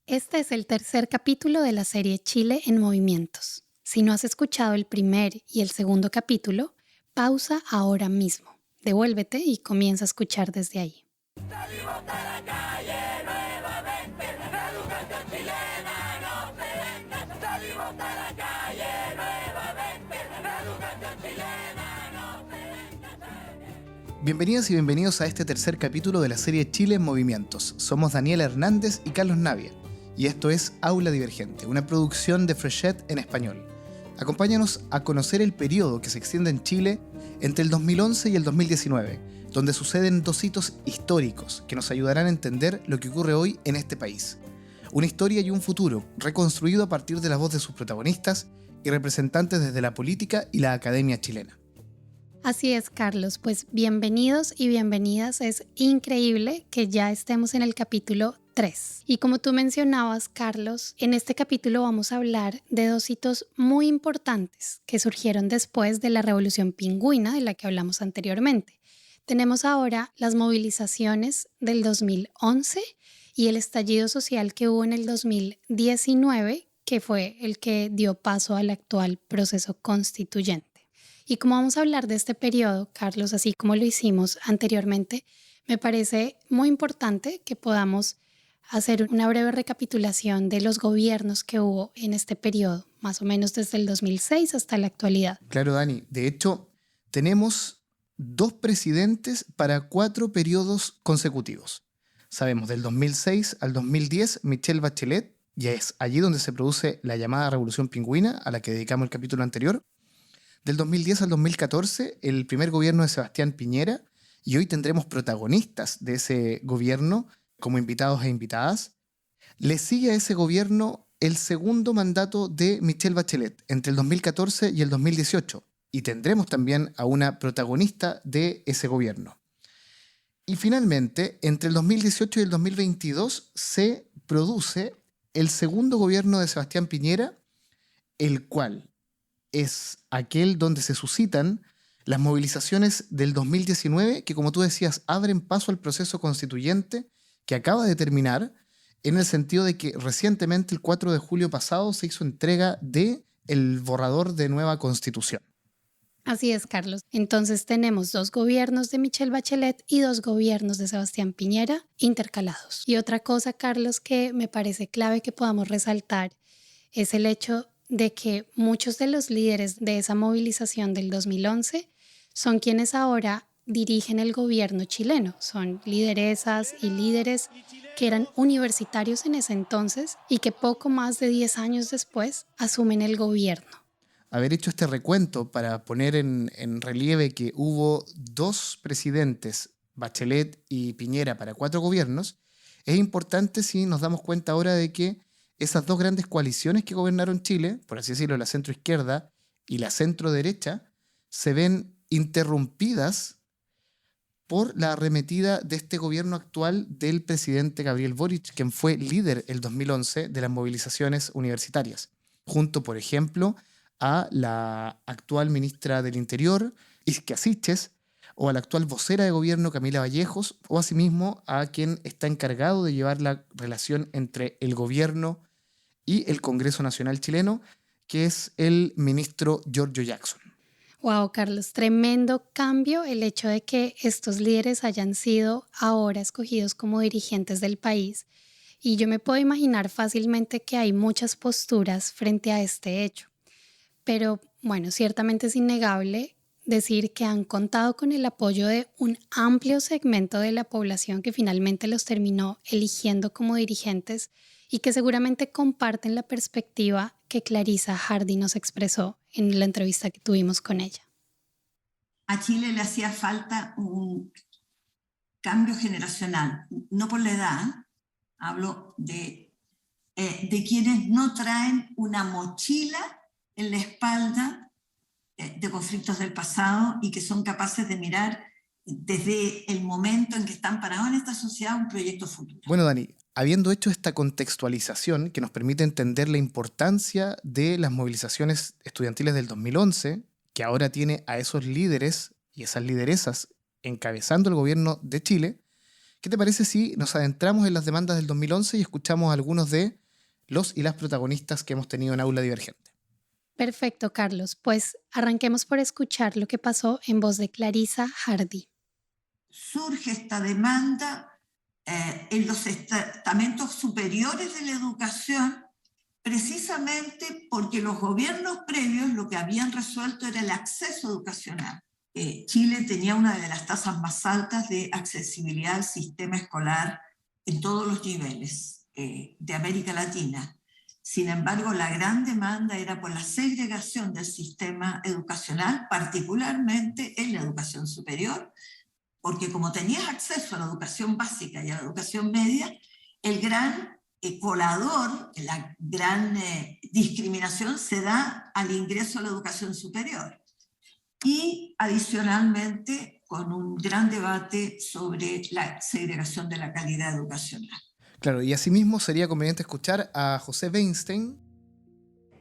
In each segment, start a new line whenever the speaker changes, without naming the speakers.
Este es el tercer capítulo de la serie Chile en Movimientos. Si no has escuchado el primer y el segundo capítulo, pausa ahora mismo, devuélvete y comienza a escuchar desde ahí.
Salimos a la calle nuevamente, la educación chilena no se vende. Salimos a la calle nuevamente, la educación chilena no se vende.
Bienvenidas y bienvenidos a este tercer capítulo de la serie Chile en Movimientos. Somos Daniela Hernández y Carlos Navia, y esto es Aula Divergente, una producción de Freshet en español. Acompáñanos a conocer el periodo que se extiende en Chile entre el 2011 y el 2019, donde suceden dos hitos históricos que nos ayudarán a entender lo que ocurre hoy en este país. Una historia y un futuro reconstruido a partir de la voz de sus protagonistas y representantes desde la política y la academia chilena.
Así es, Carlos, pues bienvenidos y bienvenidas. Es increíble que ya estemos en el capítulo 3. Y como tú mencionabas, Carlos, en este capítulo vamos a hablar de dos hitos muy importantes que surgieron después de la Revolución Pingüina de la que hablamos anteriormente. Tenemos ahora las movilizaciones del 2011 y el estallido social que hubo en el 2019, que fue el que dio paso al actual proceso constituyente. Y como vamos a hablar de este periodo, Carlos, así como lo hicimos anteriormente, me parece muy importante que podamos hacer una breve recapitulación de los gobiernos que hubo en este periodo, más o menos desde el 2006 hasta la actualidad.
Claro, Dani. De hecho, tenemos dos presidentes para 4 periodos consecutivos. Sabemos del 2006 al 2010, Michelle Bachelet, y es allí donde se produce la llamada Revolución Pingüina, a la que dedicamos el capítulo anterior. Del 2010 al 2014, el primer gobierno de Sebastián Piñera, y hoy tendremos protagonistas de ese gobierno como invitados e invitadas. Le sigue a ese gobierno el segundo mandato de Michelle Bachelet entre el 2014 y el 2018, y tendremos también a una protagonista de ese gobierno. Y finalmente, entre el 2018 y el 2022 se produce el segundo gobierno de Sebastián Piñera, el cual es aquel donde se suscitan las movilizaciones del 2019 que, como tú decías, abren paso al proceso constituyente que acaba de terminar, en el sentido de que recientemente, el 4 de julio pasado, se hizo entrega del borrador de nueva constitución.
Así es, Carlos. Entonces tenemos dos gobiernos de Michelle Bachelet y dos gobiernos de Sebastián Piñera intercalados. Y otra cosa, Carlos, que me parece clave que podamos resaltar es el hecho de que muchos de los líderes de esa movilización del 2011 son quienes ahora dirigen el gobierno chileno. Son lideresas y líderes que eran universitarios en ese entonces y que poco más de 10 años después asumen el gobierno.
Haber hecho este recuento para poner en relieve que hubo dos presidentes, Bachelet y Piñera, para 4 gobiernos, es importante si nos damos cuenta ahora de que esas dos grandes coaliciones que gobernaron Chile, por así decirlo, la centroizquierda y la centroderecha, se ven interrumpidas por la arremetida de este gobierno actual del presidente Gabriel Boric, quien fue líder el 2011 de las movilizaciones universitarias, junto, por ejemplo, a la actual ministra del Interior, Isquia Siches, o a la actual vocera de gobierno, Camila Vallejos, o asimismo a quien está encargado de llevar la relación entre el gobierno y el Congreso Nacional chileno, que es el ministro Giorgio Jackson.
Wow, Carlos, tremendo cambio el hecho de que estos líderes hayan sido ahora escogidos como dirigentes del país. Y yo me puedo imaginar fácilmente que hay muchas posturas frente a este hecho. Pero bueno, ciertamente es innegable decir que han contado con el apoyo de un amplio segmento de la población que finalmente los terminó eligiendo como dirigentes y que seguramente comparten la perspectiva que Clarissa Hardy nos expresó en la entrevista que tuvimos con ella.
A Chile le hacía falta un cambio generacional, no por la edad, hablo de quienes no traen una mochila en la espalda de conflictos del pasado y que son capaces de mirar desde el momento en que están parados en esta sociedad un proyecto futuro.
Bueno, Dani, habiendo hecho esta contextualización que nos permite entender la importancia de las movilizaciones estudiantiles del 2011, que ahora tiene a esos líderes y esas lideresas encabezando el gobierno de Chile, ¿Qué te parece si nos adentramos en las demandas del 2011 y escuchamos algunos de los y las protagonistas que hemos tenido en Aula Divergente?
Perfecto, Carlos. Pues arranquemos por escuchar lo que pasó en voz de Clarisa Hardy.
Surge esta demanda en los estamentos superiores de la educación, precisamente porque los gobiernos previos lo que habían resuelto era el acceso educacional. Chile tenía una de las tasas más altas de accesibilidad al sistema escolar en todos los niveles de América Latina. Sin embargo, la gran demanda era por la segregación del sistema educacional, particularmente en la educación superior, porque como tenías acceso a la educación básica y a la educación media, el gran colador, la gran discriminación se da al ingreso a la educación superior. Y adicionalmente con un gran debate sobre la segregación de la calidad educacional.
Claro, y asimismo sería conveniente escuchar a José Weinstein.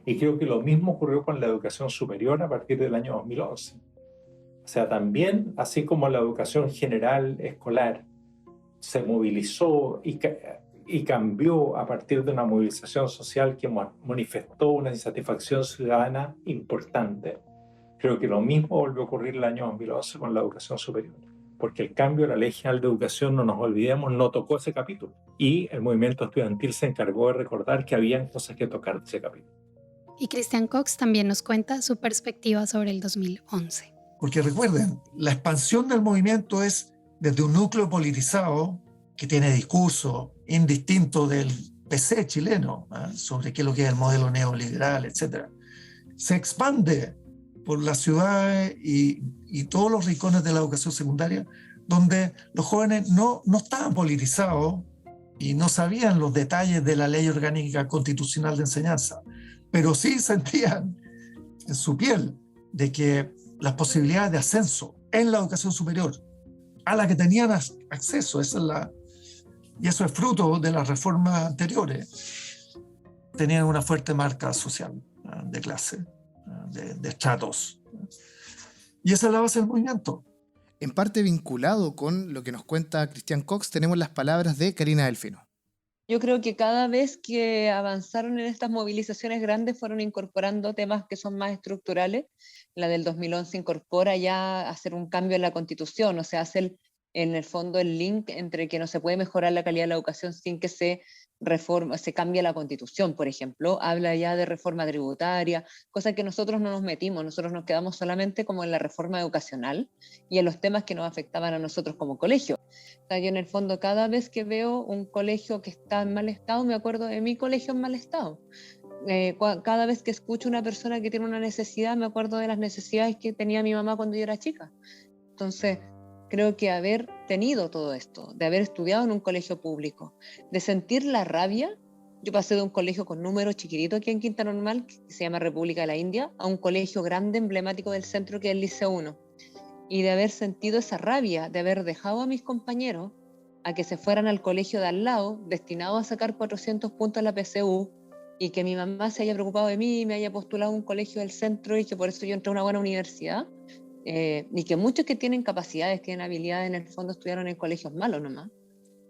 Y creo que lo mismo ocurrió con la educación superior a partir del año 2011. O sea, también, así como la educación general escolar se movilizó y cambió a partir de una movilización social que manifestó una insatisfacción ciudadana importante, creo que lo mismo volvió a ocurrir el año 2011 con la educación superior. Porque el cambio de la Ley General de Educación, no nos olvidemos, no tocó ese capítulo. Y el movimiento estudiantil se encargó de recordar que habían cosas que tocar de ese capítulo.
Y Christian Cox también nos cuenta su perspectiva sobre el 2011.
Porque recuerden, la expansión del movimiento es desde un núcleo politizado que tiene discurso indistinto del PC chileno, sobre qué es lo que es el modelo neoliberal, etc. Se expande por las ciudades y todos los rincones de la educación secundaria, donde los jóvenes no estaban politizados y no sabían los detalles de la ley orgánica constitucional de enseñanza, pero sí sentían en su piel de que las posibilidades de ascenso en la educación superior a la que tenían acceso, y eso es fruto de las reformas anteriores, tenían una fuerte marca social, de clase, de estratos. Y esa es la base del movimiento.
En parte vinculado con lo que nos cuenta Christian Cox, tenemos las palabras de Karina Delfino.
Yo creo que cada vez que avanzaron en estas movilizaciones grandes fueron incorporando temas que son más estructurales. La del 2011 incorpora ya hacer un cambio en la Constitución, o sea, hacer en el fondo el link entre que no se puede mejorar la calidad de la educación sin que se cambie la Constitución, por ejemplo. Habla ya de reforma tributaria, cosa que nosotros no nos metimos, nosotros nos quedamos solamente como en la reforma educacional y en los temas que nos afectaban a nosotros como colegio. O sea, yo en el fondo cada vez que veo un colegio que está en mal estado, me acuerdo de mi colegio en mal estado. Cada vez que escucho una persona que tiene una necesidad, me acuerdo de las necesidades que tenía mi mamá cuando yo era chica. Entonces, creo que haber tenido todo esto, de haber estudiado en un colegio público, de sentir la rabia. Yo pasé de un colegio con números chiquititos aquí en Quinta Normal, que se llama República de la India, a un colegio grande, emblemático del centro, que es el Liceo 1. Y de haber sentido esa rabia, de haber dejado a mis compañeros a que se fueran al colegio de al lado, destinados a sacar 400 puntos en la PSU, y que mi mamá se haya preocupado de mí, me haya postulado a un colegio del centro y que por eso yo entré a una buena universidad. Y que muchos que tienen capacidades, tienen habilidades, en el fondo estudiaron en colegios malos nomás.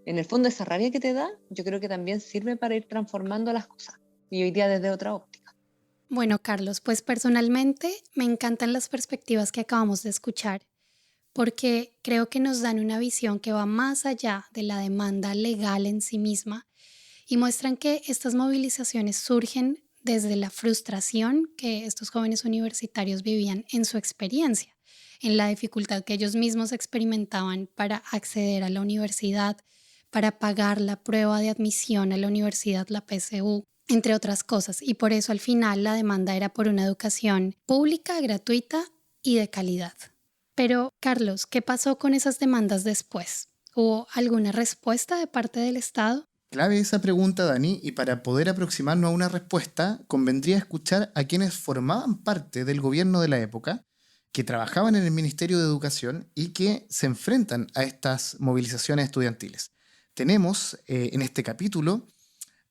En el fondo esa rabia que te da, yo creo que también sirve para ir transformando las cosas. Y hoy día desde otra óptica.
Bueno, Carlos, pues personalmente me encantan las perspectivas que acabamos de escuchar, porque creo que nos dan una visión que va más allá de la demanda legal en sí misma y muestran que estas movilizaciones surgen desde la frustración que estos jóvenes universitarios vivían en su experiencia, en la dificultad que ellos mismos experimentaban para acceder a la universidad, para pagar la prueba de admisión a la universidad, la PSU, entre otras cosas. Y por eso al final la demanda era por una educación pública, gratuita y de calidad. Pero, Carlos, ¿qué pasó con esas demandas después? ¿Hubo alguna respuesta de parte del Estado?
Clave esa pregunta, Dani, y para poder aproximarnos a una respuesta, convendría escuchar a quienes formaban parte del gobierno de la época, que trabajaban en el Ministerio de Educación y que se enfrentan a estas movilizaciones estudiantiles. Tenemos en este capítulo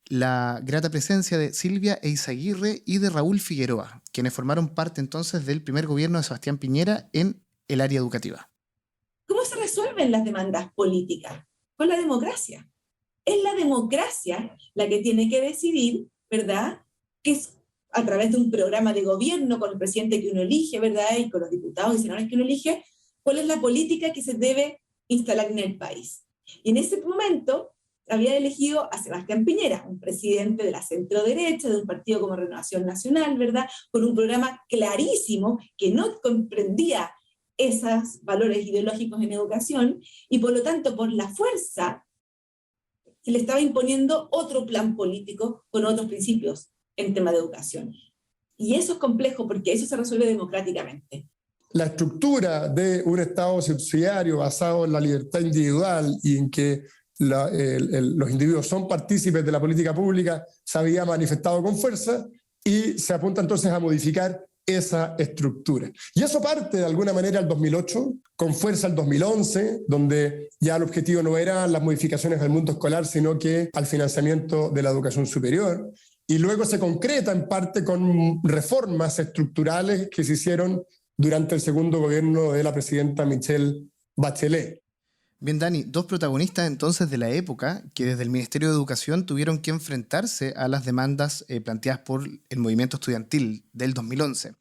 la grata presencia de Silvia Eizaguirre y de Raúl Figueroa, quienes formaron parte entonces del primer gobierno de Sebastián Piñera en el área educativa.
¿Cómo se resuelven las demandas políticas? con la democracia. Es la democracia la que tiene que decidir, ¿verdad? Que es a través de un programa de gobierno con el presidente que uno elige, ¿verdad? Y con los diputados y senadores que uno elige, cuál es la política que se debe instalar en el país. Y en ese momento había elegido a Sebastián Piñera, un presidente de la centro-derecha, de un partido como Renovación Nacional, ¿verdad? Con un programa clarísimo que no comprendía esos valores ideológicos en educación y por lo tanto por la fuerza se le estaba imponiendo otro plan político con otros principios en tema de educación. Y eso es complejo porque eso se resuelve democráticamente.
La estructura de un Estado subsidiario basado en la libertad individual y en que los individuos son partícipes de la política pública se había manifestado con fuerza y se apunta entonces a modificar esa estructura. Y eso parte de alguna manera al 2008, con fuerza al 2011, donde ya el objetivo no eran las modificaciones al mundo escolar, sino que al financiamiento de la educación superior. Y luego se concreta en parte con reformas estructurales que se hicieron durante el segundo gobierno de la presidenta Michelle Bachelet.
Bien, Dani, dos protagonistas entonces de la época que desde el Ministerio de Educación tuvieron que enfrentarse a las demandas planteadas por el movimiento estudiantil del 2011.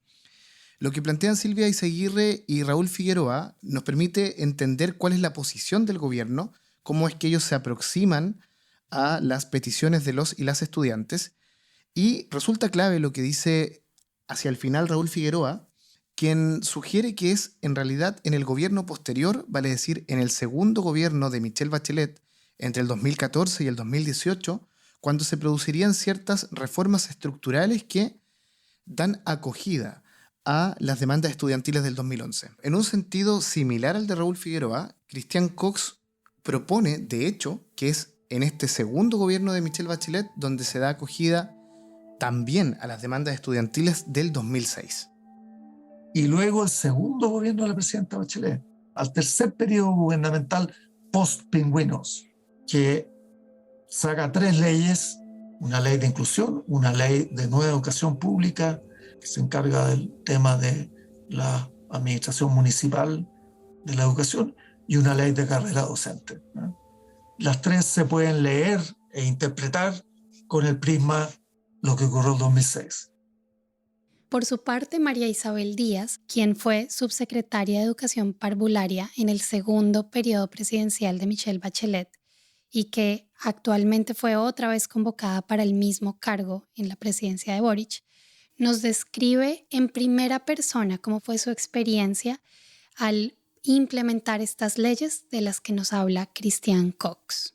Lo que plantean Silvia Izaguirre y Raúl Figueroa nos permite entender cuál es la posición del gobierno, cómo es que ellos se aproximan a las peticiones de los y las estudiantes, y resulta clave lo que dice hacia el final Raúl Figueroa, quien sugiere que es en realidad en el gobierno posterior, vale decir, en el segundo gobierno de Michelle Bachelet, entre el 2014 y el 2018, cuando se producirían ciertas reformas estructurales que dan acogida a las demandas estudiantiles del 2011. En un sentido similar al de Raúl Figueroa, Christian Cox propone, de hecho, que es en este segundo gobierno de Michelle Bachelet donde se da acogida también a las demandas estudiantiles del 2006.
Y luego el segundo gobierno de la presidenta Bachelet, al tercer periodo gubernamental post-pingüinos, que saca 3 leyes, una ley de inclusión, una ley de nueva educación pública, que se encarga del tema de la administración municipal de la educación, y una ley de carrera docente, ¿no? Las 3 se pueden leer e interpretar con el prisma lo que ocurrió en 2006.
Por su parte, María Isabel Díaz, quien fue subsecretaria de Educación Parvularia en el segundo periodo presidencial de Michelle Bachelet y que actualmente fue otra vez convocada para el mismo cargo en la presidencia de Boric, nos describe en primera persona cómo fue su experiencia al implementar estas leyes de las que nos habla Christian Cox.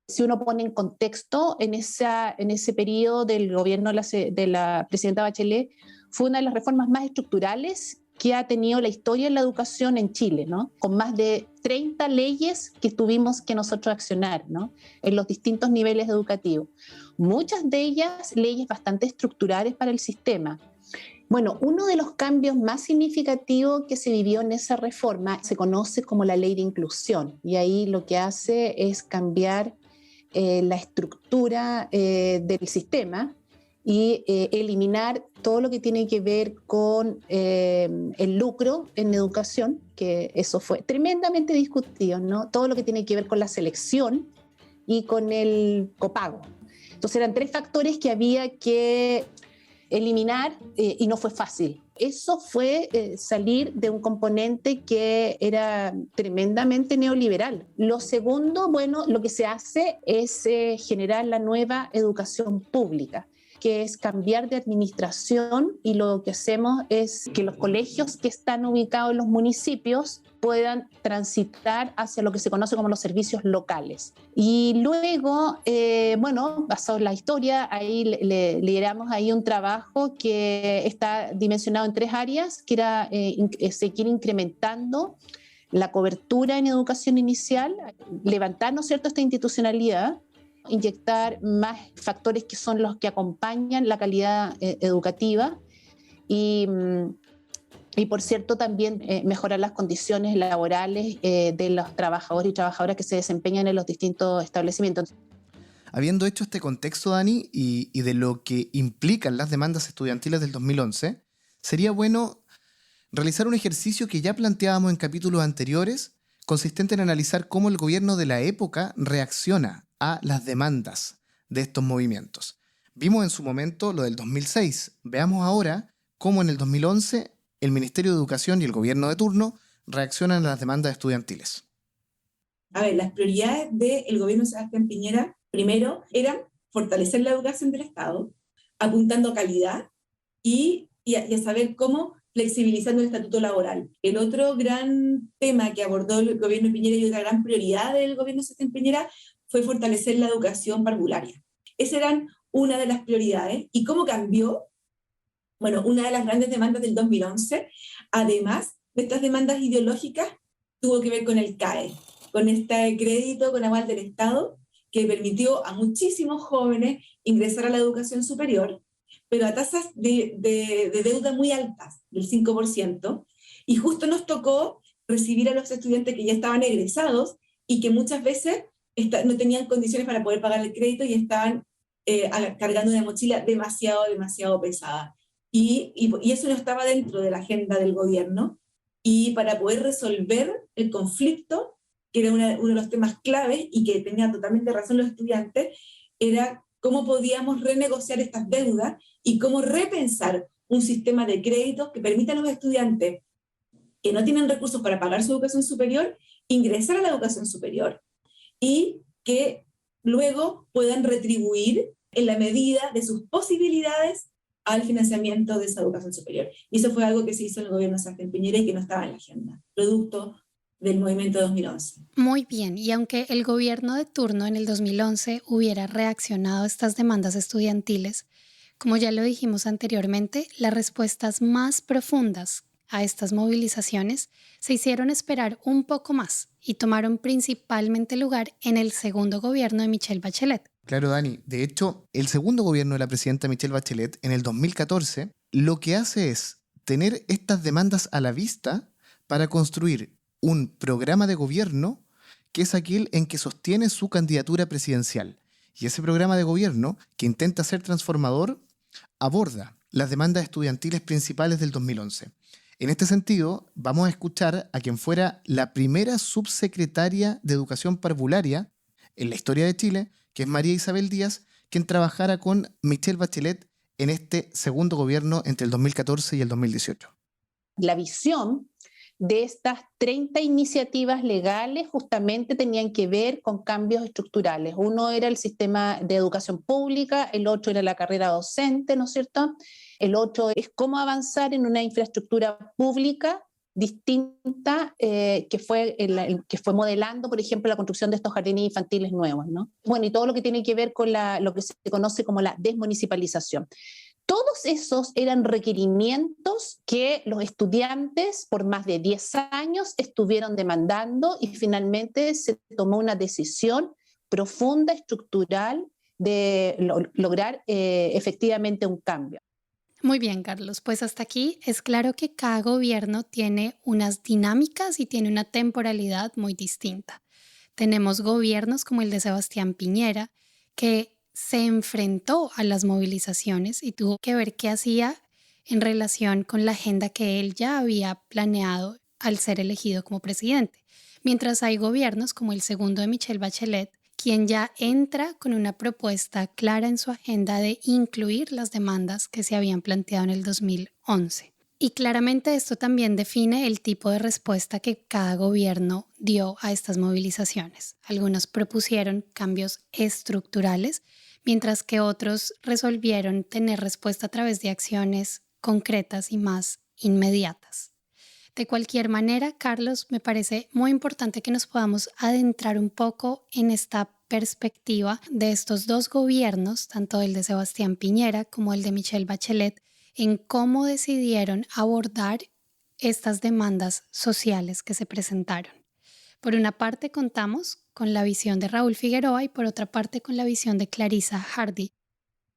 Si uno pone en contexto, en ese periodo del gobierno de la presidenta Bachelet, fue una de las reformas más estructurales que ha tenido la historia de la educación en Chile, ¿no? Con más de 30 leyes que tuvimos que nosotros accionar, ¿no? En los distintos niveles educativos. Muchas de ellas leyes bastante estructurales para el sistema. Bueno, uno de los cambios más significativos que se vivió en esa reforma se conoce como la ley de inclusión, y ahí lo que hace es cambiar la estructura del sistema y eliminar todo lo que tiene que ver con el lucro en educación, que eso fue tremendamente discutido, ¿no? Todo lo que tiene que ver con la selección y con el copago. Entonces eran 3 factores que había que eliminar y no fue fácil. Eso fue salir de un componente que era tremendamente neoliberal. Lo segundo, bueno, lo que se hace es generar la nueva educación pública, que es cambiar de administración, y lo que hacemos es que los colegios que están ubicados en los municipios puedan transitar hacia lo que se conoce como los servicios locales. Y luego, bueno, basado en la historia, ahí lideramos ahí un trabajo que está dimensionado en 3 áreas, que era seguir incrementando la cobertura en educación inicial, levantar, ¿no es cierto?, esta institucionalidad, inyectar más factores que son los que acompañan la calidad educativa y por cierto también mejorar las condiciones laborales de los trabajadores y trabajadoras que se desempeñan en los distintos establecimientos.
Habiendo hecho este contexto, Dani, y de lo que implican las demandas estudiantiles del 2011, sería bueno realizar un ejercicio que ya planteábamos en capítulos anteriores consistente en analizar cómo el gobierno de la época reacciona a las demandas de estos movimientos. Vimos en su momento lo del 2006. Veamos ahora cómo en el 2011 el Ministerio de Educación y el gobierno de turno reaccionan a las demandas estudiantiles.
A ver, las prioridades del gobierno de Sebastián Piñera, primero, eran fortalecer la educación del Estado, apuntando a calidad y a saber cómo flexibilizando el estatuto laboral. El otro gran tema que abordó el gobierno de Piñera y otra gran prioridad del gobierno de Sebastián Piñera fue fortalecer la educación parvularia. Esas eran una de las prioridades. ¿Y cómo cambió? Bueno, una de las grandes demandas del 2011, además de estas demandas ideológicas, tuvo que ver con el CAE, con este crédito con aval del Estado que permitió a muchísimos jóvenes ingresar a la educación superior, pero a tasas de deuda muy altas, del 5%, y justo nos tocó recibir a los estudiantes que ya estaban egresados y que muchas veces no tenían condiciones para poder pagar el crédito y estaban cargando una mochila demasiado pesada. Y eso no estaba dentro de la agenda del gobierno, y para poder resolver el conflicto, que era uno de los temas claves y que tenían totalmente razón los estudiantes, era cómo podíamos renegociar estas deudas y cómo repensar un sistema de créditos que permita a los estudiantes que no tienen recursos para pagar su educación superior, ingresar a la educación superior y que luego puedan retribuir en la medida de sus posibilidades al financiamiento de esa educación superior. Y eso fue algo que se hizo en el gobierno de Sebastián Piñera y que no estaba en la agenda, producto del movimiento de 2011.
Muy bien, y aunque el gobierno de turno en el 2011 hubiera reaccionado a estas demandas estudiantiles, como ya lo dijimos anteriormente, las respuestas más profundas a estas movilizaciones se hicieron esperar un poco más y tomaron principalmente lugar en el segundo gobierno de Michelle Bachelet.
Claro, Dani. De hecho, el segundo gobierno de la presidenta Michelle Bachelet, en el 2014, lo que hace es tener estas demandas a la vista para construir un programa de gobierno que es aquel en que sostiene su candidatura presidencial. Y ese programa de gobierno, que intenta ser transformador, aborda las demandas estudiantiles principales del 2011. En este sentido, vamos a escuchar a quien fuera la primera subsecretaria de Educación Parvularia en la historia de Chile, que es María Isabel Díaz, quien trabajara con Michelle Bachelet en este segundo gobierno entre el 2014 y el 2018.
La visión de estas 30 iniciativas legales justamente tenían que ver con cambios estructurales. Uno era el sistema de educación pública, el otro era la carrera docente, ¿no es cierto? El otro es cómo avanzar en una infraestructura pública distinta que fue modelando, por ejemplo, la construcción de estos jardines infantiles nuevos, ¿no? Bueno, y todo lo que tiene que ver con lo que se conoce como la desmunicipalización. Todos esos eran requerimientos que los estudiantes por más de 10 años estuvieron demandando y finalmente se tomó una decisión profunda, estructural, de lograr efectivamente un cambio.
Muy bien, Carlos. Pues hasta aquí es claro que cada gobierno tiene unas dinámicas y tiene una temporalidad muy distinta. Tenemos gobiernos como el de Sebastián Piñera, que se enfrentó a las movilizaciones y tuvo que ver qué hacía en relación con la agenda que él ya había planeado al ser elegido como presidente. Mientras hay gobiernos como el segundo de Michelle Bachelet, quien ya entra con una propuesta clara en su agenda de incluir las demandas que se habían planteado en el 2011. Y claramente esto también define el tipo de respuesta que cada gobierno dio a estas movilizaciones. Algunos propusieron cambios estructurales, mientras que otros resolvieron tener respuesta a través de acciones concretas y más inmediatas. De cualquier manera, Carlos, me parece muy importante que nos podamos adentrar un poco en esta perspectiva de estos dos gobiernos, tanto el de Sebastián Piñera como el de Michelle Bachelet, en cómo decidieron abordar estas demandas sociales que se presentaron. Por una parte contamos con la visión de Raúl Figueroa y por otra parte con la visión de Clarissa Hardy.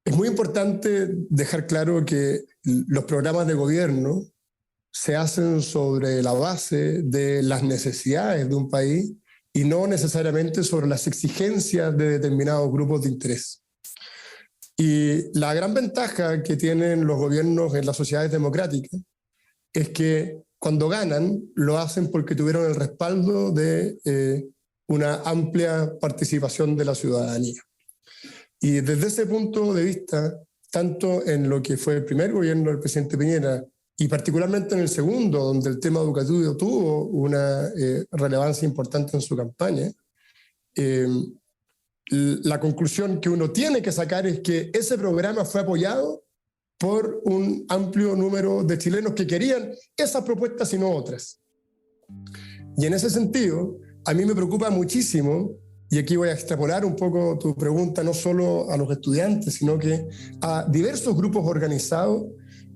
Es muy importante dejar claro que los programas de gobierno se hacen sobre la base de las necesidades de un país y no necesariamente sobre las exigencias de determinados grupos de interés. Y la gran ventaja que tienen los gobiernos en las sociedades democráticas es que cuando ganan, lo hacen porque tuvieron el respaldo de una amplia participación de la ciudadanía. Y desde ese punto de vista, tanto en lo que fue el primer gobierno del presidente Piñera y particularmente en el segundo, donde el tema educativo tuvo una relevancia importante en su campaña, la conclusión que uno tiene que sacar es que ese programa fue apoyado por un amplio número de chilenos que querían esas propuestas y no otras. Y en ese sentido, a mí me preocupa muchísimo, y aquí voy a extrapolar un poco tu pregunta, no solo a los estudiantes, sino que a diversos grupos organizados,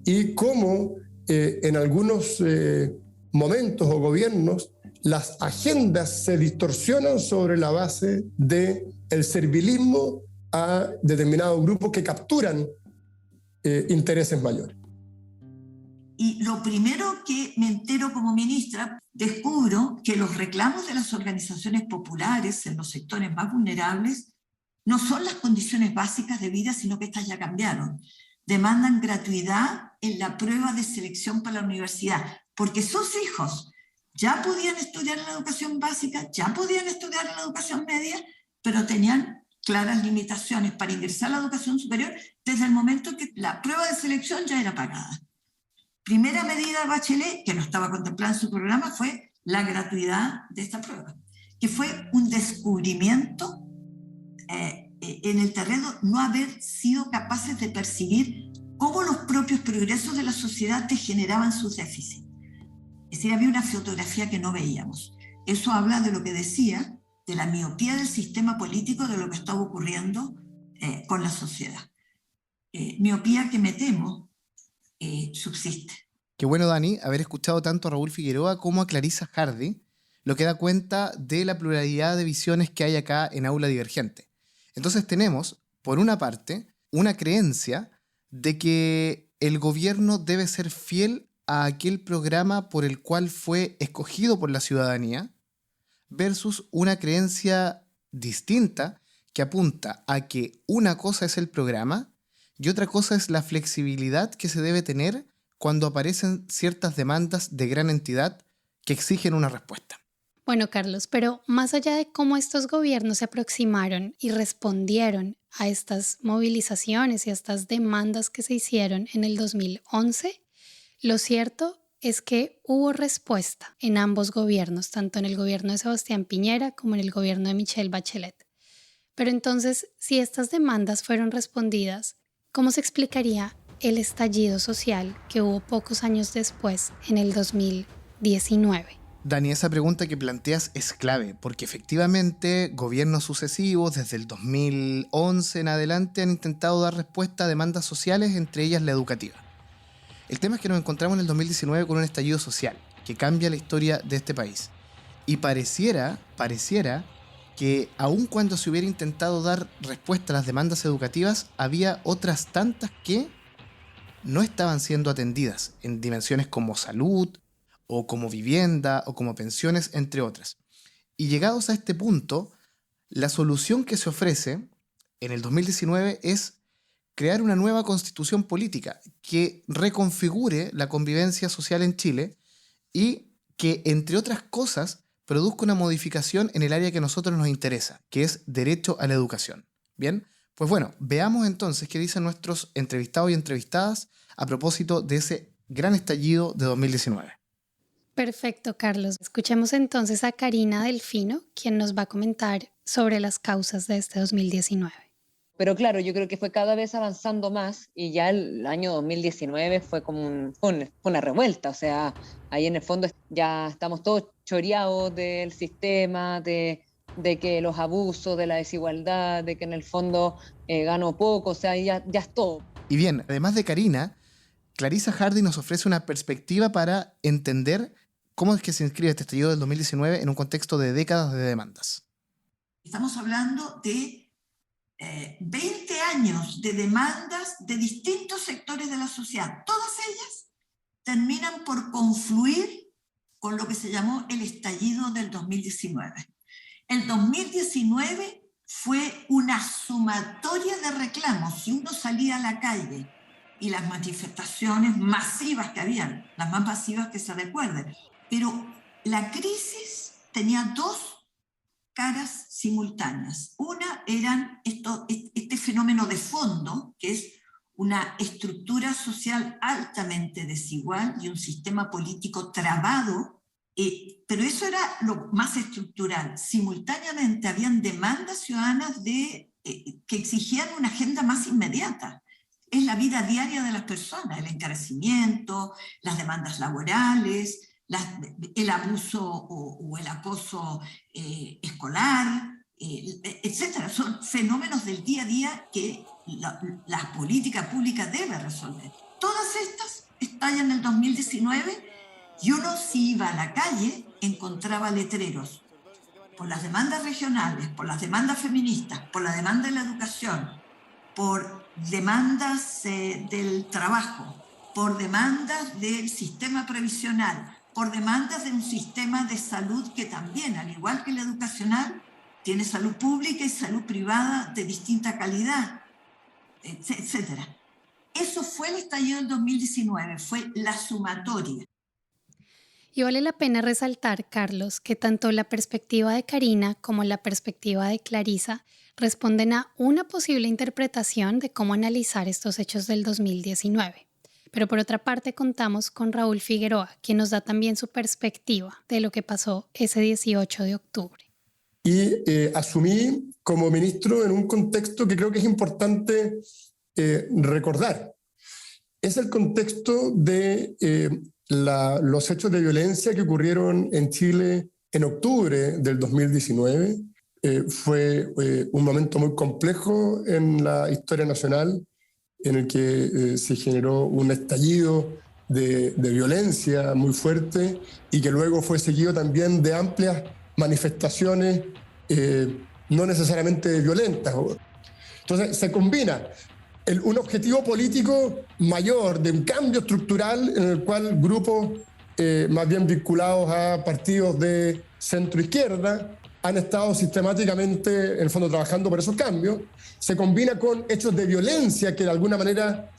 y cómo en algunos momentos o gobiernos las agendas se distorsionan sobre la base del servilismo a determinados grupos que capturan intereses mayores.
Y lo primero que me entero como ministra, descubro que los reclamos de las organizaciones populares en los sectores más vulnerables no son las condiciones básicas de vida, sino que estas ya cambiaron. Demandan gratuidad en la prueba de selección para la universidad, porque sus hijos ya podían estudiar en la educación básica, ya podían estudiar en la educación media, pero tenían claras limitaciones para ingresar a la educación superior desde el momento que la prueba de selección ya era pagada. Primera medida de Bachelet, que no estaba contemplada en su programa, fue la gratuidad de esta prueba, que fue un descubrimiento en el terreno, no haber sido capaces de percibir cómo los propios progresos de la sociedad degeneraban sus déficits. Es decir, había una fotografía que no veíamos. Eso habla de lo que decía, de la miopía del sistema político, de lo que estaba ocurriendo con la sociedad. Miopía que me temo subsiste.
Qué bueno, Dani, haber escuchado tanto a Raúl Figueroa como a Clarisa Hardy, lo que da cuenta de la pluralidad de visiones que hay acá en Aula Divergente. Entonces tenemos, por una parte, una creencia de que el gobierno debe ser fiel a aquel programa por el cual fue escogido por la ciudadanía, versus una creencia distinta que apunta a que una cosa es el programa y otra cosa es la flexibilidad que se debe tener cuando aparecen ciertas demandas de gran entidad que exigen una respuesta.
Bueno, Carlos, pero más allá de cómo estos gobiernos se aproximaron y respondieron a estas movilizaciones y a estas demandas que se hicieron en el 2011, lo cierto es que hubo respuesta en ambos gobiernos, tanto en el gobierno de Sebastián Piñera como en el gobierno de Michelle Bachelet. Pero entonces, si estas demandas fueron respondidas, ¿cómo se explicaría el estallido social que hubo pocos años después, en el 2019?
Dani, esa pregunta que planteas es clave, porque efectivamente gobiernos sucesivos desde el 2011 en adelante han intentado dar respuesta a demandas sociales, entre ellas la educativa. El tema es que nos encontramos en el 2019 con un estallido social que cambia la historia de este país. Y pareciera que aun cuando se hubiera intentado dar respuesta a las demandas educativas, había otras tantas que no estaban siendo atendidas en dimensiones como salud, o como vivienda, o como pensiones, entre otras. Y llegados a este punto, la solución que se ofrece en el 2019 es crear una nueva constitución política que reconfigure la convivencia social en Chile y que, entre otras cosas, produzca una modificación en el área que a nosotros nos interesa, que es derecho a la educación. Bien, pues bueno, veamos entonces qué dicen nuestros entrevistados y entrevistadas a propósito de ese gran estallido de 2019.
Perfecto, Carlos. Escuchemos entonces a Karina Delfino, quien nos va a comentar sobre las causas de este 2019.
Pero claro, yo creo que fue cada vez avanzando más y ya el año 2019 fue como una revuelta. O sea, ahí en el fondo ya estamos todos choreados del sistema, de que los abusos, de la desigualdad, de que en el fondo gano poco, o sea, ya es todo.
Y bien, además de Karina, Clarisa Hardy nos ofrece una perspectiva para entender cómo es que se inscribe este estallido del 2019 en un contexto de décadas de demandas.
Estamos hablando de 20 años de demandas de distintos sectores de la sociedad. Todas ellas terminan por confluir con lo que se llamó el estallido del 2019. El 2019 fue una sumatoria de reclamos. Si uno salía a la calle y las manifestaciones masivas que habían, las más masivas que se recuerden. Pero la crisis tenía dos caras simultáneas. Una eran este fenómeno de fondo, que es una estructura social altamente desigual y un sistema político trabado, pero eso era lo más estructural. Simultáneamente habían demandas ciudadanas que exigían una agenda más inmediata. Es la vida diaria de las personas, el encarecimiento, las demandas laborales, el abuso o el acoso escolar, etcétera. Son fenómenos del día a día que la política pública debe resolver. Todas estas estallan en el 2019 y uno, si iba a la calle, encontraba letreros por las demandas regionales, por las demandas feministas, por la demanda de la educación, por demandas del trabajo, por demandas del sistema previsional, por demandas de un sistema de salud que también, al igual que la educacional, tiene salud pública y salud privada de distinta calidad, etc. Eso fue el estallido del 2019, fue la sumatoria.
Y vale la pena resaltar, Carlos, que tanto la perspectiva de Karina como la perspectiva de Clarisa responden a una posible interpretación de cómo analizar estos hechos del 2019. Pero por otra parte contamos con Raúl Figueroa, quien nos da también su perspectiva de lo que pasó ese 18 de octubre.
Y asumí como ministro en un contexto que creo que es importante recordar. Es el contexto de los hechos de violencia que ocurrieron en Chile en octubre del 2019. Fue un momento muy complejo en la historia nacional, en el que se generó un estallido de violencia muy fuerte y que luego fue seguido también de amplias manifestaciones no necesariamente violentas. Entonces se combina un objetivo político mayor de un cambio estructural en el cual grupos más bien vinculados a partidos de centro-izquierda han estado sistemáticamente, en el fondo, trabajando por esos cambios. Se combina con hechos de violencia que de alguna manera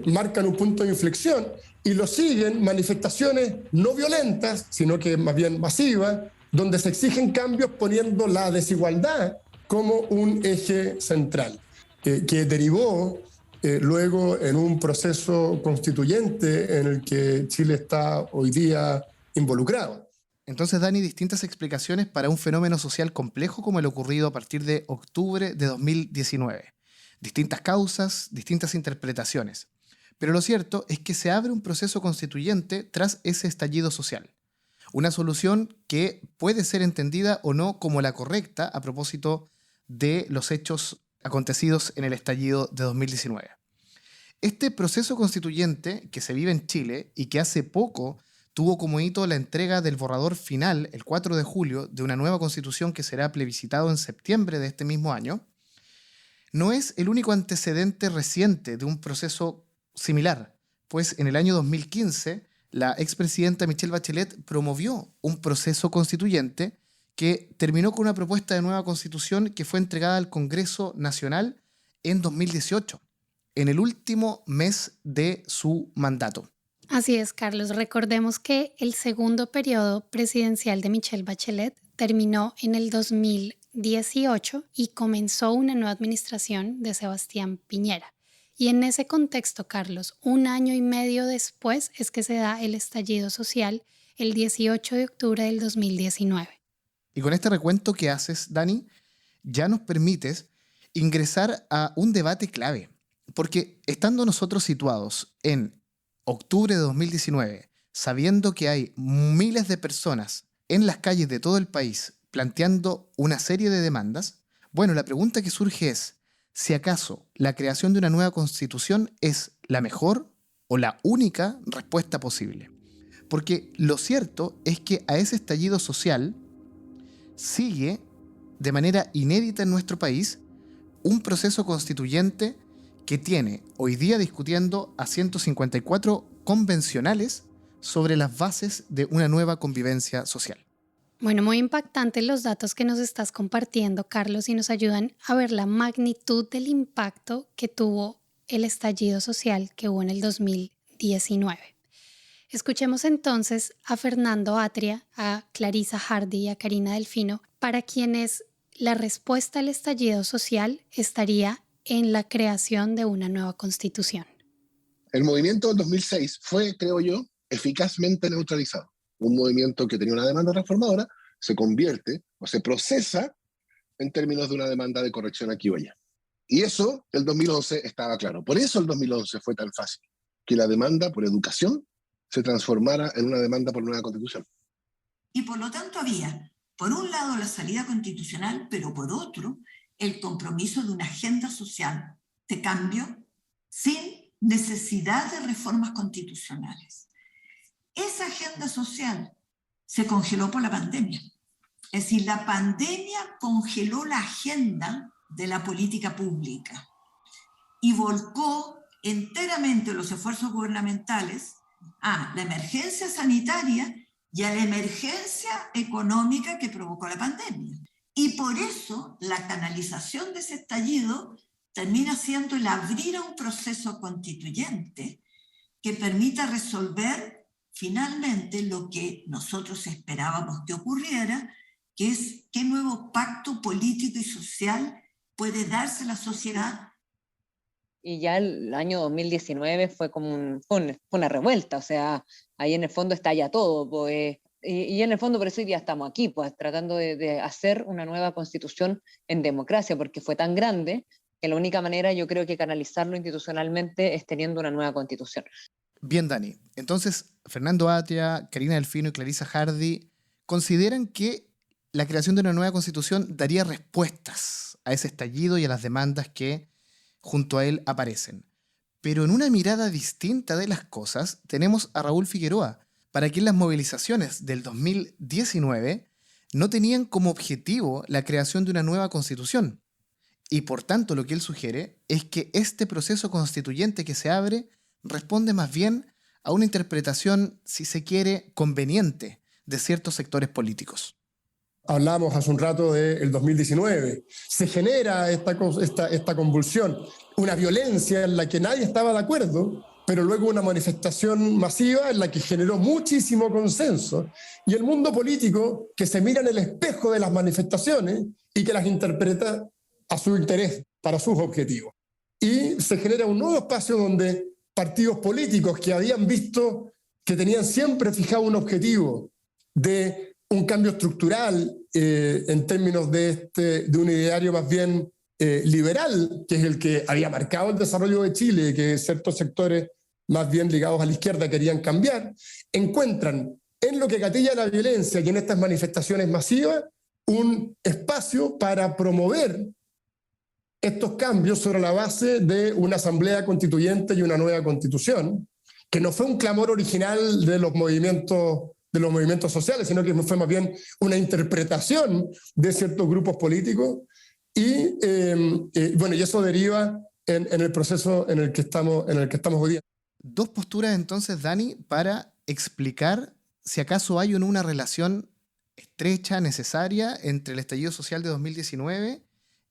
marcan un punto de inflexión y lo siguen manifestaciones no violentas, sino que más bien masivas, donde se exigen cambios poniendo la desigualdad como un eje central, que derivó luego en un proceso constituyente en el que Chile está hoy día involucrado.
Entonces, Dani, distintas explicaciones para un fenómeno social complejo como el ocurrido a partir de octubre de 2019. Distintas causas, distintas interpretaciones. Pero lo cierto es que se abre un proceso constituyente tras ese estallido social. Una solución que puede ser entendida o no como la correcta a propósito de los hechos acontecidos en el estallido de 2019. Este proceso constituyente que se vive en Chile y que hace poco tuvo como hito la entrega del borrador final, el 4 de julio, de una nueva constitución que será plebiscitado en septiembre de este mismo año, no es el único antecedente reciente de un proceso similar, pues en el año 2015 la expresidenta Michelle Bachelet promovió un proceso constituyente que terminó con una propuesta de nueva constitución que fue entregada al Congreso Nacional en 2018, en el último mes de su mandato.
Así es, Carlos. Recordemos que el segundo periodo presidencial de Michelle Bachelet terminó en el 2018 y comenzó una nueva administración de Sebastián Piñera. Y en ese contexto, Carlos, 1 año y medio después es que se da el estallido social el 18 de octubre del 2019.
Y con este recuento que haces, Dani, ya nos permites ingresar a un debate clave, porque estando nosotros situados en octubre de 2019, sabiendo que hay miles de personas en las calles de todo el país planteando una serie de demandas, bueno, la pregunta que surge es si acaso la creación de una nueva constitución es la mejor o la única respuesta posible. Porque lo cierto es que a ese estallido social sigue de manera inédita en nuestro país un proceso constituyente que tiene hoy día discutiendo a 154 convencionales sobre las bases de una nueva convivencia social.
Bueno, muy impactantes los datos que nos estás compartiendo, Carlos, y nos ayudan a ver la magnitud del impacto que tuvo el estallido social que hubo en el 2019. Escuchemos entonces a Fernando Atria, a Clarisa Hardy y a Karina Delfino, para quienes la respuesta al estallido social estaría en la creación de una nueva constitución.
El movimiento del 2006 fue, creo yo, eficazmente neutralizado. Un movimiento que tenía una demanda transformadora se convierte o se procesa en términos de una demanda de corrección aquí o allá. Y eso, el 2011 estaba claro. Por eso el 2011 fue tan fácil, que la demanda por educación se transformara en una demanda por nueva constitución.
Y por lo tanto había, por un lado, la salida constitucional, pero por otro, el compromiso de una agenda social de cambio sin necesidad de reformas constitucionales. Esa agenda social se congeló por la pandemia. Es decir, la pandemia congeló la agenda de la política pública y volcó enteramente los esfuerzos gubernamentales a la emergencia sanitaria y a la emergencia económica que provocó la pandemia. Y por eso la canalización de ese estallido termina siendo el abrir a un proceso constituyente que permita resolver finalmente lo que nosotros esperábamos que ocurriera, que es qué nuevo pacto político y social puede darse a la sociedad.
Y ya el año 2019 fue como fue una revuelta, o sea, ahí en el fondo está ya todo, pues, y en el fondo por eso hoy día estamos aquí, pues tratando de hacer una nueva constitución en democracia, porque fue tan grande que la única manera, yo creo, que canalizarlo institucionalmente es teniendo una nueva constitución.
Bien, Dani. Entonces, Fernando Atria, Karina Delfino y Clarisa Hardy consideran que la creación de una nueva constitución daría respuestas a ese estallido y a las demandas que junto a él aparecen. Pero en una mirada distinta de las cosas, tenemos a Raúl Figueroa, para quien las movilizaciones del 2019 no tenían como objetivo la creación de una nueva constitución. Y por tanto lo que él sugiere es que este proceso constituyente que se abre responde más bien a una interpretación, si se quiere, conveniente de ciertos sectores políticos.
Hablamos hace un rato del 2019. Se genera esta convulsión, una violencia en la que nadie estaba de acuerdo, pero luego una manifestación masiva en la que generó muchísimo consenso. Y el mundo político que se mira en el espejo de las manifestaciones y que las interpreta a su interés, para sus objetivos. Y se genera un nuevo espacio donde partidos políticos que habían visto que tenían siempre fijado un objetivo de un cambio estructural en términos de un ideario más bien liberal, que es el que había marcado el desarrollo de Chile, que ciertos sectores más bien ligados a la izquierda querían cambiar, encuentran en lo que gatilla la violencia y en estas manifestaciones masivas un espacio para promover estos cambios sobre la base de una asamblea constituyente y una nueva constitución, que no fue un clamor original de los movimientos sociales, sino que fue más bien una interpretación de ciertos grupos políticos y eso deriva en el proceso en el que estamos hoy día.
Dos posturas entonces, Dani, para explicar si acaso hay o no una relación estrecha, necesaria, entre el estallido social de 2019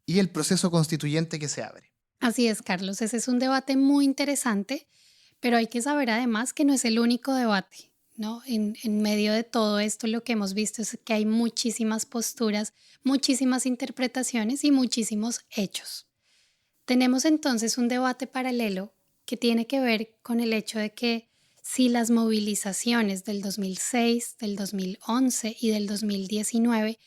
y el proceso constituyente que se abre.
Así es, Carlos, ese es un debate muy interesante, pero hay que saber además que no es el único debate, ¿no? En medio de todo esto lo que hemos visto es que hay muchísimas posturas, muchísimas interpretaciones y muchísimos hechos. Tenemos entonces un debate paralelo que tiene que ver con el hecho de que si las movilizaciones del 2006, del 2011 y del 2019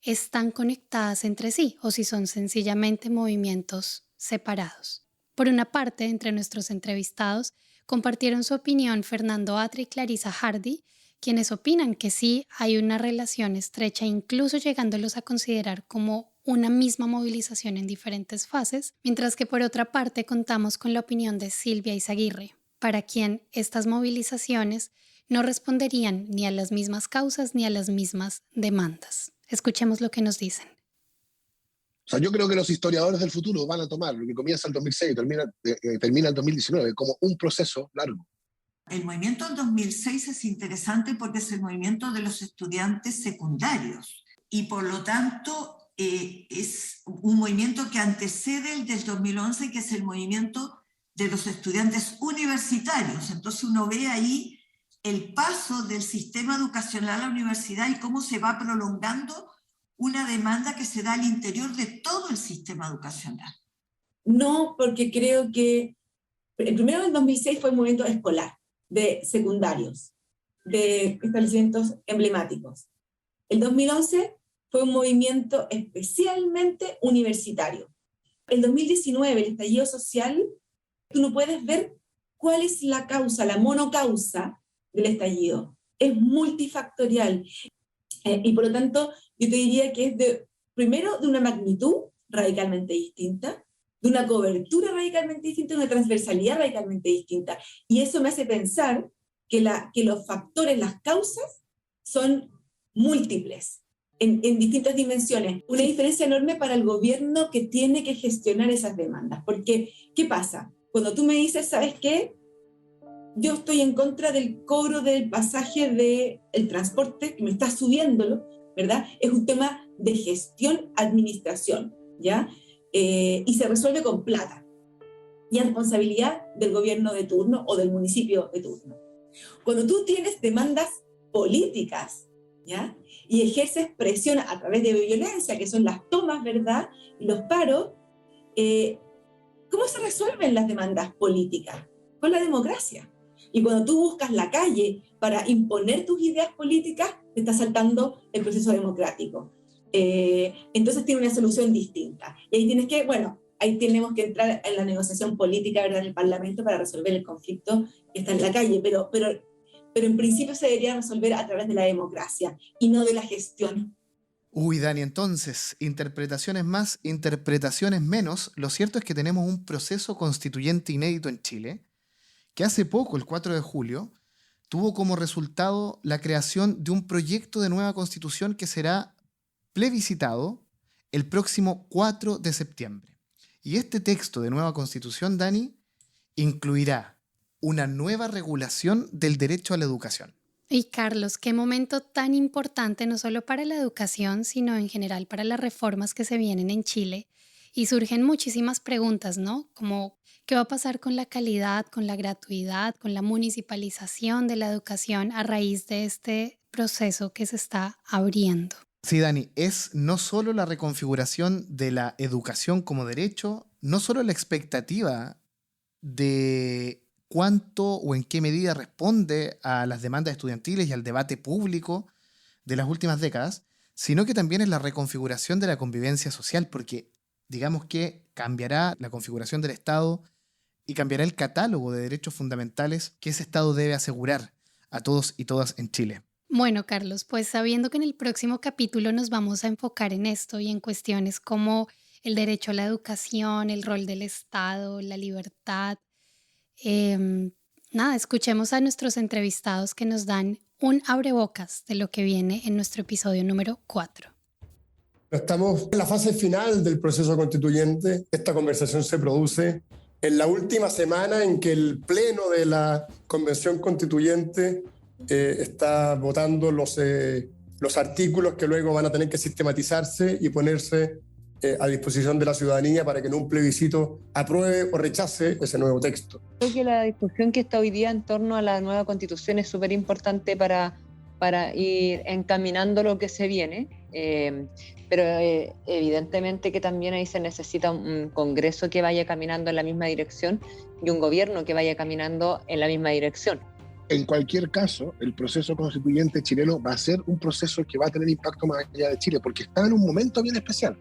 están conectadas entre sí o si son sencillamente movimientos separados. Por una parte, entre nuestros entrevistados compartieron su opinión Fernando Atria y Clarisa Hardy, quienes opinan que sí hay una relación estrecha, incluso llegándolos a considerar como una misma movilización en diferentes fases, mientras que por otra parte contamos con la opinión de Silvia Izaguirre, para quien estas movilizaciones no responderían ni a las mismas causas ni a las mismas demandas. Escuchemos lo que nos dicen.
O sea, yo creo que los historiadores del futuro van a tomar lo que comienza el 2006 y termina el 2019 como un proceso largo.
El movimiento del 2006 es interesante porque es el movimiento de los estudiantes secundarios y por lo tanto es un movimiento que antecede el del 2011, que es el movimiento de los estudiantes universitarios. Entonces uno ve ahí el paso del sistema educacional a la universidad y cómo se va prolongando una demanda que se da al interior de todo el sistema educacional.
No, porque creo que el primero en 2006 fue un movimiento escolar, de secundarios, de establecimientos emblemáticos. El 2011 fue un movimiento especialmente universitario. El 2019, el estallido social, tú no puedes ver cuál es la causa, la monocausa del estallido. Es multifactorial. Y por lo tanto, yo te diría que es primero de una magnitud radicalmente distinta, de una cobertura radicalmente distinta, de una transversalidad radicalmente distinta. Y eso me hace pensar que los factores, las causas, son múltiples, en distintas dimensiones. Una diferencia enorme para el gobierno que tiene que gestionar esas demandas. Porque, ¿qué pasa? Cuando tú me dices, ¿sabes qué? Yo estoy en contra del cobro del pasaje del transporte, que me está subiéndolo, ¿verdad? Es un tema de gestión, administración, ¿ya? Y se resuelve con plata. Y es responsabilidad del gobierno de turno o del municipio de turno. Cuando tú tienes demandas políticas, ¿ya? Y ejerces presión a través de violencia, que son las tomas, ¿verdad? Y los paros, ¿cómo se resuelven las demandas políticas? Con la democracia. Y cuando tú buscas la calle para imponer tus ideas políticas, te está saltando el proceso democrático. Entonces tiene una solución distinta. Y ahí tenemos que entrar en la negociación política, ¿verdad?, en el Parlamento para resolver el conflicto que está en la calle. Pero en principio se debería resolver a través de la democracia y no de la gestión.
Uy, Dani, entonces, interpretaciones más, interpretaciones menos. Lo cierto es que tenemos un proceso constituyente inédito en Chile, que hace poco, el 4 de julio, tuvo como resultado la creación de un proyecto de nueva constitución que será plebiscitado el próximo 4 de septiembre. Y este texto de nueva constitución, Dani, incluirá una nueva regulación del derecho a la educación.
Y Carlos, qué momento tan importante no solo para la educación, sino en general para las reformas que se vienen en Chile. Y surgen muchísimas preguntas, ¿no? Como, ¿qué va a pasar con la calidad, con la gratuidad, con la municipalización de la educación a raíz de este proceso que se está abriendo?
Sí, Dani, es no solo la reconfiguración de la educación como derecho, no solo la expectativa de cuánto o en qué medida responde a las demandas estudiantiles y al debate público de las últimas décadas, sino que también es la reconfiguración de la convivencia social, porque digamos que cambiará la configuración del Estado y cambiará el catálogo de derechos fundamentales que ese Estado debe asegurar a todos y todas en Chile.
Bueno, Carlos, pues sabiendo que en el próximo capítulo nos vamos a enfocar en esto y en cuestiones como el derecho a la educación, el rol del Estado, la libertad, escuchemos a nuestros entrevistados que nos dan un abrebocas de lo que viene en nuestro episodio número 4.
Estamos en la fase final del proceso constituyente. Esta conversación se produce en la última semana en que el pleno de la Convención Constituyente está votando los artículos que luego van a tener que sistematizarse y ponerse a disposición de la ciudadanía para que en un plebiscito apruebe o rechace ese nuevo texto.
Creo que la discusión que está hoy día en torno a la nueva Constitución es súper importante para ir encaminando lo que se viene, pero evidentemente que también ahí se necesita un Congreso que vaya caminando en la misma dirección y un gobierno que vaya caminando en la misma dirección.
En cualquier caso, el proceso constituyente chileno va a ser un proceso que va a tener impacto más allá de Chile, porque está en un momento bien especial.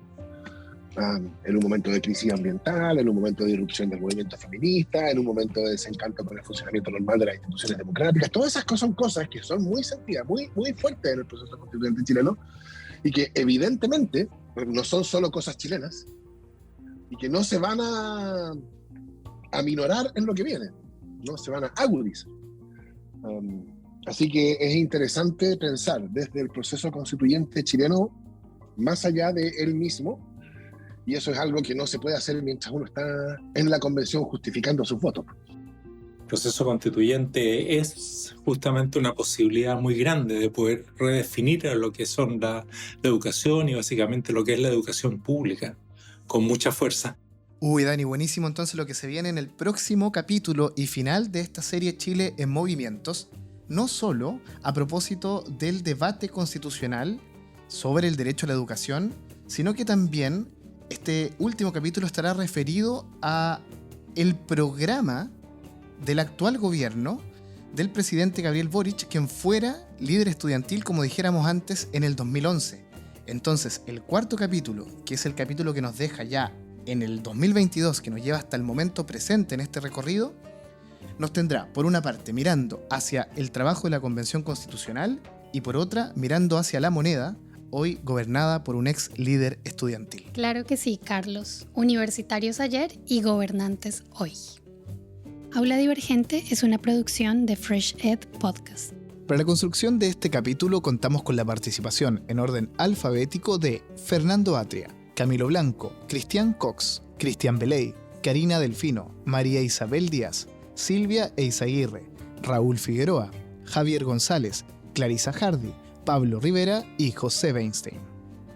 En un momento de crisis ambiental, en un momento de irrupción del movimiento feminista, en un momento de desencanto con el funcionamiento normal de las instituciones democráticas. Todas esas cosas son cosas que son muy sentidas, muy, muy fuertes en el proceso constituyente chileno y que evidentemente no son solo cosas chilenas y que no se van a aminorar en lo que viene, no se van a agudizar. Así que es interesante pensar desde el proceso constituyente chileno más allá de él mismo, y eso es algo que no se puede hacer mientras uno está en la convención justificando sus votos.
El proceso constituyente es justamente una posibilidad muy grande de poder redefinir lo que son la educación y básicamente lo que es la educación pública con mucha fuerza.
Uy, Dani, buenísimo entonces lo que se viene en el próximo capítulo y final de esta serie Chile en Movimientos, no solo a propósito del debate constitucional sobre el derecho a la educación, sino que también este último capítulo estará referido a el programa del actual gobierno del presidente Gabriel Boric, quien fuera líder estudiantil, como dijéramos antes, en el 2011. Entonces, el cuarto capítulo, que es el capítulo que nos deja ya en el 2022, que nos lleva hasta el momento presente en este recorrido, nos tendrá, por una parte, mirando hacia el trabajo de la Convención Constitucional y por otra, mirando hacia la moneda, hoy gobernada por un ex líder estudiantil.
Claro que sí, Carlos. Universitarios ayer y gobernantes hoy. Aula Divergente es una producción de Fresh Ed Podcast.
Para la construcción de este capítulo contamos con la participación en orden alfabético de Fernando Atria, Camilo Blanco, Cristian Cox, Cristian Beley, Karina Delfino, María Isabel Díaz, Silvia Eizaguirre, Raúl Figueroa, Javier González, Clarisa Hardy, Pablo Rivera y José Weinstein.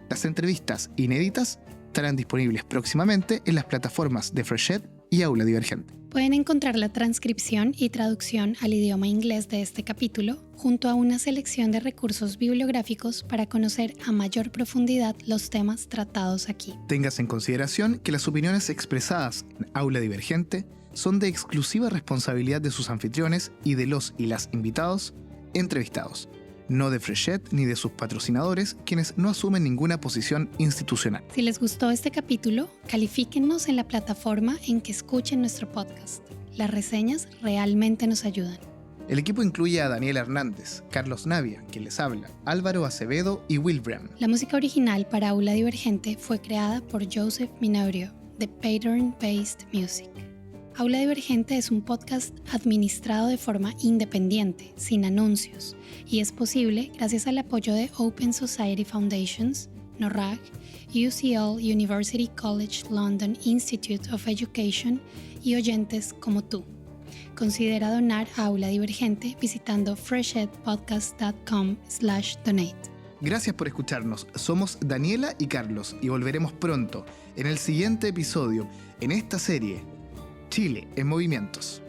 Las entrevistas inéditas estarán disponibles próximamente en las plataformas de Fresh Ed y Aula Divergente.
Pueden encontrar la transcripción y traducción al idioma inglés de este capítulo, junto a una selección de recursos bibliográficos para conocer a mayor profundidad los temas tratados aquí.
Tengas en consideración que las opiniones expresadas en Aula Divergente son de exclusiva responsabilidad de sus anfitriones y de los y las invitados entrevistados, no de Fresh Ed ni de sus patrocinadores, quienes no asumen ninguna posición institucional.
Si les gustó este capítulo, califíquennos en la plataforma en que escuchen nuestro podcast. Las reseñas realmente nos ayudan.
El equipo incluye a Daniela Hernández, Carlos Navia, quien les habla, Álvaro Acevedo y Will Bram.
La música original para Aula Divergente fue creada por Joseph Minaurio, de Pattern Based Music. Aula Divergente es un podcast administrado de forma independiente, sin anuncios, y es posible gracias al apoyo de Open Society Foundations, NORAG, UCL University College London Institute of Education y oyentes como tú. Considera donar a Aula Divergente visitando freshedpodcast.com/donate.
Gracias por escucharnos. Somos Daniela y Carlos y volveremos pronto en el siguiente episodio en esta serie Chile en Movimientos.